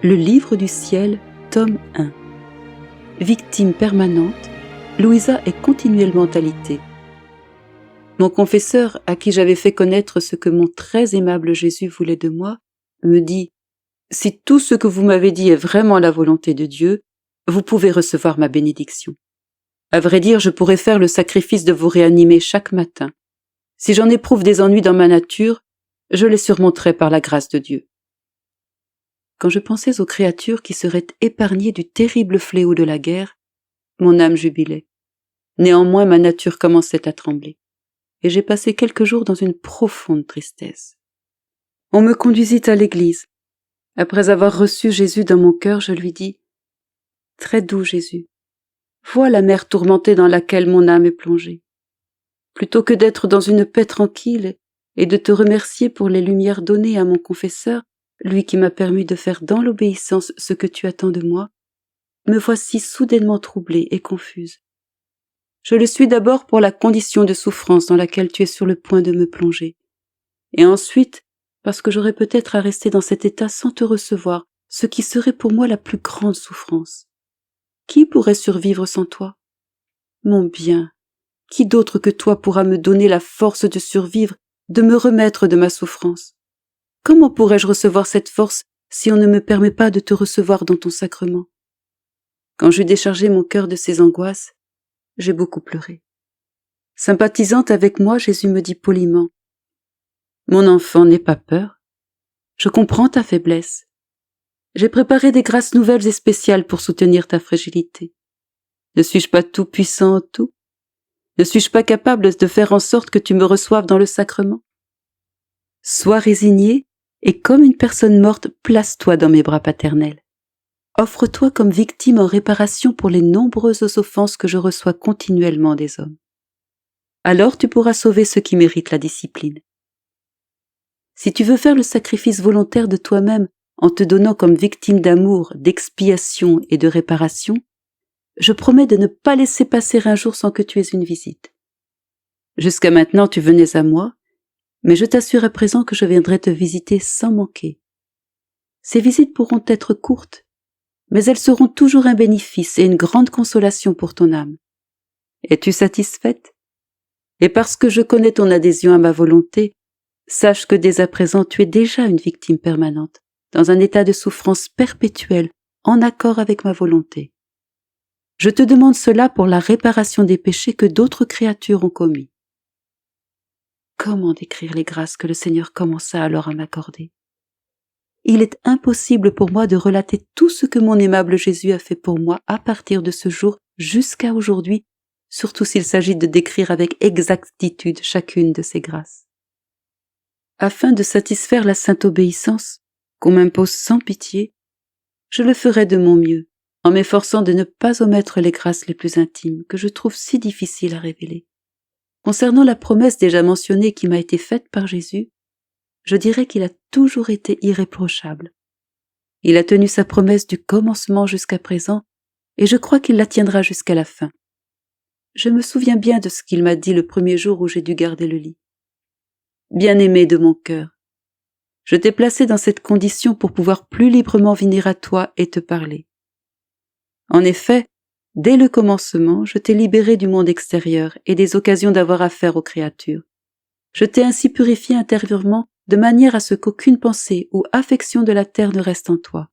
Le livre du ciel, tome 1. Victime permanente, Louisa est continuellement alitée. Mon confesseur, à qui j'avais fait connaître ce que mon très aimable Jésus voulait de moi, me dit « Si tout ce que vous m'avez dit est vraiment la volonté de Dieu, vous pouvez recevoir ma bénédiction. À vrai dire, je pourrais faire le sacrifice de vous réanimer chaque matin. Si j'en éprouve des ennuis dans ma nature, je les surmonterai par la grâce de Dieu. » Quand je pensais aux créatures qui seraient épargnées du terrible fléau de la guerre, mon âme jubilait. Néanmoins, ma nature commençait à trembler, et j'ai passé quelques jours dans une profonde tristesse. On me conduisit à l'église. Après avoir reçu Jésus dans mon cœur, je lui dis « Très doux Jésus, vois la mer tourmentée dans laquelle mon âme est plongée. Plutôt que d'être dans une paix tranquille et de te remercier pour les lumières données à mon confesseur, lui qui m'a permis de faire dans l'obéissance ce que tu attends de moi, me voici soudainement troublée et confuse. Je le suis d'abord pour la condition de souffrance dans laquelle tu es sur le point de me plonger, et ensuite parce que j'aurais peut-être à rester dans cet état sans te recevoir, ce qui serait pour moi la plus grande souffrance. Qui pourrait survivre sans toi? Mon bien, qui d'autre que toi pourra me donner la force de survivre, de me remettre de ma souffrance? Comment pourrais-je recevoir cette force si on ne me permet pas de te recevoir dans ton sacrement? Quand j'eus déchargé mon cœur de ces angoisses, j'ai beaucoup pleuré. Sympathisante avec moi, Jésus me dit poliment « Mon enfant, n'aie pas peur. Je comprends ta faiblesse. J'ai préparé des grâces nouvelles et spéciales pour soutenir ta fragilité. Ne suis-je pas tout puissant en tout? Ne suis-je pas capable de faire en sorte que tu me reçoives dans le sacrement? Sois résigné et comme une personne morte, place-toi dans mes bras paternels. Offre-toi comme victime en réparation pour les nombreuses offenses que je reçois continuellement des hommes. Alors tu pourras sauver ceux qui méritent la discipline. Si tu veux faire le sacrifice volontaire de toi-même en te donnant comme victime d'amour, d'expiation et de réparation, je promets de ne pas laisser passer un jour sans que tu aies une visite. Jusqu'à maintenant tu venais à moi, mais je t'assure à présent que je viendrai te visiter sans manquer. Ces visites pourront être courtes, mais elles seront toujours un bénéfice et une grande consolation pour ton âme. Es-tu satisfaite? Et parce que je connais ton adhésion à ma volonté, sache que dès à présent tu es déjà une victime permanente, dans un état de souffrance perpétuelle, en accord avec ma volonté. Je te demande cela pour la réparation des péchés que d'autres créatures ont commis. Comment décrire les grâces que le Seigneur commença alors à m'accorder? Il est impossible pour moi de relater tout ce que mon aimable Jésus a fait pour moi à partir de ce jour jusqu'à aujourd'hui, surtout s'il s'agit de décrire avec exactitude chacune de ces grâces. Afin de satisfaire la sainte obéissance qu'on m'impose sans pitié, je le ferai de mon mieux, en m'efforçant de ne pas omettre les grâces les plus intimes que je trouve si difficiles à révéler. Concernant la promesse déjà mentionnée qui m'a été faite par Jésus, je dirais qu'il a toujours été irréprochable. Il a tenu sa promesse du commencement jusqu'à présent, et je crois qu'il la tiendra jusqu'à la fin. Je me souviens bien de ce qu'il m'a dit le premier jour où j'ai dû garder le lit. Bien-aimé de mon cœur, je t'ai placé dans cette condition pour pouvoir plus librement venir à toi et te parler. En effet, dès le commencement, je t'ai libéré du monde extérieur et des occasions d'avoir affaire aux créatures. Je t'ai ainsi purifié intérieurement de manière à ce qu'aucune pensée ou affection de la terre ne reste en toi.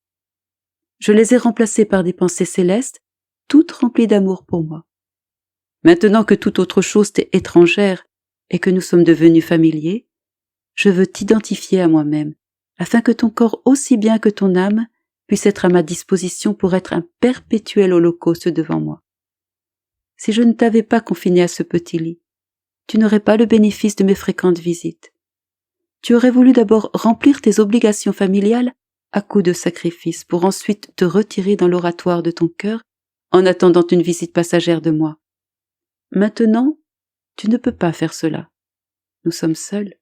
Je les ai remplacées par des pensées célestes, toutes remplies d'amour pour moi. Maintenant que toute autre chose t'est étrangère et que nous sommes devenus familiers, je veux t'identifier à moi-même, afin que ton corps aussi bien que ton âme puisse être à ma disposition pour être un perpétuel holocauste devant moi. Si je ne t'avais pas confiné à ce petit lit, tu n'aurais pas le bénéfice de mes fréquentes visites. Tu aurais voulu d'abord remplir tes obligations familiales à coups de sacrifices pour ensuite te retirer dans l'oratoire de ton cœur en attendant une visite passagère de moi. Maintenant, tu ne peux pas faire cela. Nous sommes seuls.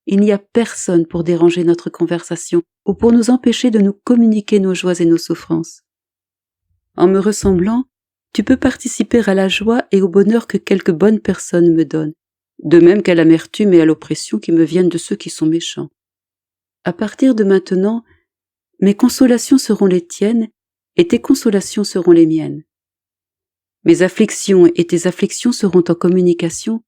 Il n'y a personne pour déranger notre conversation ou pour nous empêcher de nous communiquer nos joies et nos souffrances. En me ressemblant, tu peux participer à la joie et au bonheur que quelques bonnes personnes me donnent, de même qu'à l'amertume et à l'oppression qui me viennent de ceux qui sont méchants. À partir de maintenant, Mes consolations seront les tiennes, et tes consolations seront les miennes. Mes afflictions et tes afflictions seront en communication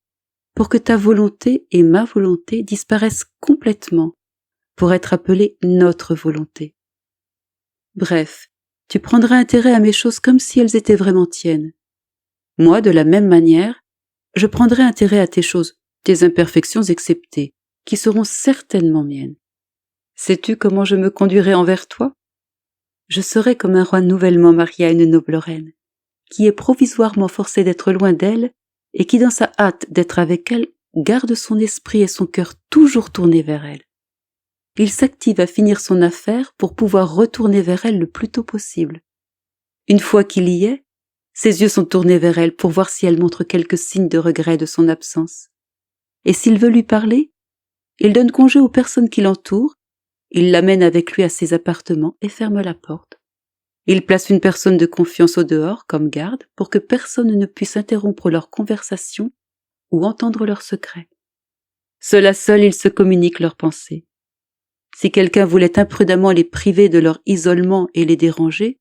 pour que ta volonté et ma volonté disparaissent complètement, pour être appelées notre volonté. Bref, tu prendras intérêt à mes choses comme si elles étaient vraiment tiennes. Moi, de la même manière, je prendrai intérêt à tes choses, tes imperfections exceptées, qui seront certainement miennes. Sais-tu comment je me conduirai envers toi? Je serai comme un roi nouvellement marié à une noble reine, qui est provisoirement forcé d'être loin d'elle et qui, dans sa hâte d'être avec elle, garde son esprit et son cœur toujours tournés vers elle. Il s'active à finir son affaire pour pouvoir retourner vers elle le plus tôt possible. Une fois qu'il y est, ses yeux sont tournés vers elle pour voir si elle montre quelque signe de regret de son absence. Et s'il veut lui parler, il donne congé aux personnes qui l'entourent, il l'amène avec lui à ses appartements et ferme la porte. Il place une personne de confiance au dehors comme garde pour que personne ne puisse interrompre leur conversation ou entendre leurs secrets. Ceux-là seuls, ils se communiquent leurs pensées. Si quelqu'un voulait imprudemment les priver de leur isolement et les déranger,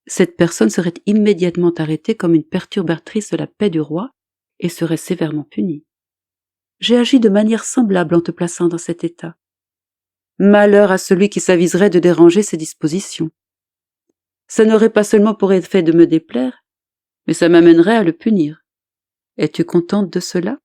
cette personne serait immédiatement arrêtée comme une perturbatrice de la paix du roi et serait sévèrement punie. J'ai agi de manière semblable en te plaçant dans cet état. Malheur à celui qui s'aviserait de déranger ces dispositions. Ça n'aurait pas seulement pour effet de me déplaire, mais ça m'amènerait à le punir. Es-tu contente de cela?